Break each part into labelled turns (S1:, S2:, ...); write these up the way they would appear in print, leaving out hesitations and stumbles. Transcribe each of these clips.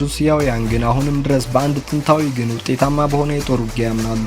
S1: ሩሲያውያን ግን አሁንም ድረስ በአንድ ጥንታዊ ግን ውጤታማ በሆነ የጦር ውጊያ ያምናሉ።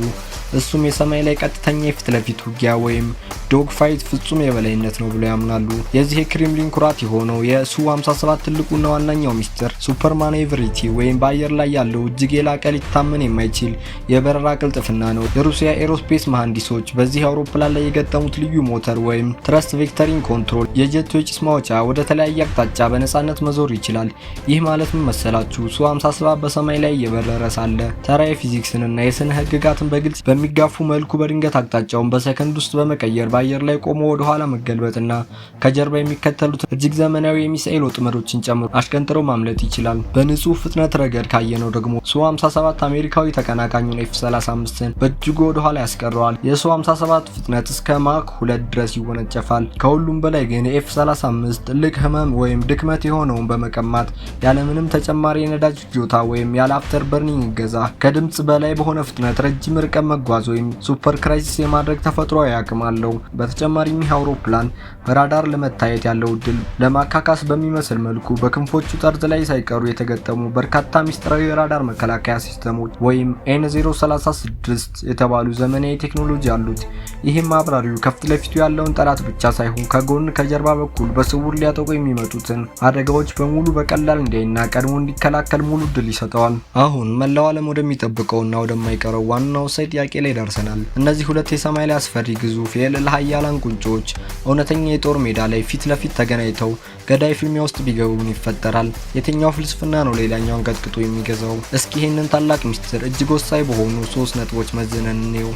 S1: እሱም የሰማይ ላይ ቀጥተኛ የፊት ለፊት ውጊያ ወይም ዶግ ፋይት ፍጹም የበላይነት ነው ብለው ያምናሉ። የዚህ የክሬምሊን ኩራት የሆነው የሱ-57 ትልቁና ዋነኛው ሚስጥር ሱፐር ማኔቭሪቲ ወይም በአየር ላይ ያለው እጅግ የላቀ ሊታመን የማይችል የበረራ ቅልጥፍና ነው። የሩሲያ ኤሮስፔስ መሐንዲሶች በዚህ አውሮፕላን ላይ የገጠሙት ልዩ ሞተር ወይም ትረስት ቬክተሪንግ ኮንትሮል የጀቱ የጭስ ማውጫ ወደ ተለያየ አቅጣጫ በነጻነት መዞር ይችላል። ይህ ማለት ምን መሰላችሁ? ሱ-57 በሰማይ ላይ እየበረረ ሳለ ተራ የፊዚክስንና የስነ ህግጋትን በግልጽ በሚጋፉ መልኩ በድንገት አቅጣጫውን በሰከንድ ውስጥ በመቀየር በአየር ላይ ቆሞ ወደ ኋላ መገልበጥና ከጀርባ የሚከተሉት እጅግ ዘመናዊ የሚሳኤል ወጥመዶችን ጨምሮ አሽቀንጥረው ማምለጥ ይችላል። በንጹህ ፍጥነት ረገድ ካየነው ደግሞ ሱ-57 አሜሪካዊ ተቀናቃኙን ኤፍ-35ን በእጅጉ ወደ ኋላ ያስቀረዋል። የሱ-57 ፍጥነት እስከ ማክ 2 ድረስ ይወነጨፋል። ከሁሉም በላይ ግን የኤፍ-35 ትልቅ ህመም ወይም ድክመት የሆነውን በመቀማት ያለምንም ተጨማሪ የነዳጅ ፍጆታ ወይም ያለ አፍተር በርኒንግ እገዛ ከድምጽ በላይ በሆነ ፍጥነት ረጅም ርቀት መጓዝ ወይም ሱፐር ክራይሲስ የማድረግ ተፈጥሯዊ አቅም አለው። በተጨማሪም ይህ አውሮፕላን በራዳር ለመታየት ያለው እድል ለማካካስ በሚመስል መልኩ በክንፎቹ ጠርዝ ላይ ሳይቀሩ የተገጠሙ በርካታ ሚስጥራዊ የራዳር መከላከያ ሲስተሞች ወይም ኤን-036 የተባሉ ዘመናዊ ቴክኖሎጂ አሉት። ይህም አብራሪው ከፊት ለፊቱ ያለውን ጠላት ብቻ ሳይሆን ከጎን ከጀርባ በኩል በስውር ሊያጠቁ የሚመጡትን አደጋዎች በሙሉ በቀላል እንዲያይና ቀድሞ እንዲከላከል ሙሉ እድል ይሰጠዋል። አሁን መላው ዓለም ወደሚጠብቀውና ወደማይቀረው ዋናው ወሳኝ ጥያቄ ላይ ደርሰናል። እነዚህ ሁለት የሰማይ ላይ አስፈሪ ግዙፍ የልዕለ ኃያላን ቁንጮች እውነተኛ የጦር ሜዳ ላይ ፊት ለፊት ተገናኝተው ገዳይ ፍልሚያ ውስጥ ቢገቡ ምን ይፈጠራል? የትኛው ፍልስፍና ነው ሌላኛውን ቀጥቅጦ የሚገዛው? እስኪ ይህንን ታላቅ ሚስጥር እጅግ ወሳኝ በሆኑ 3 ነጥቦች መዝነን እንየው።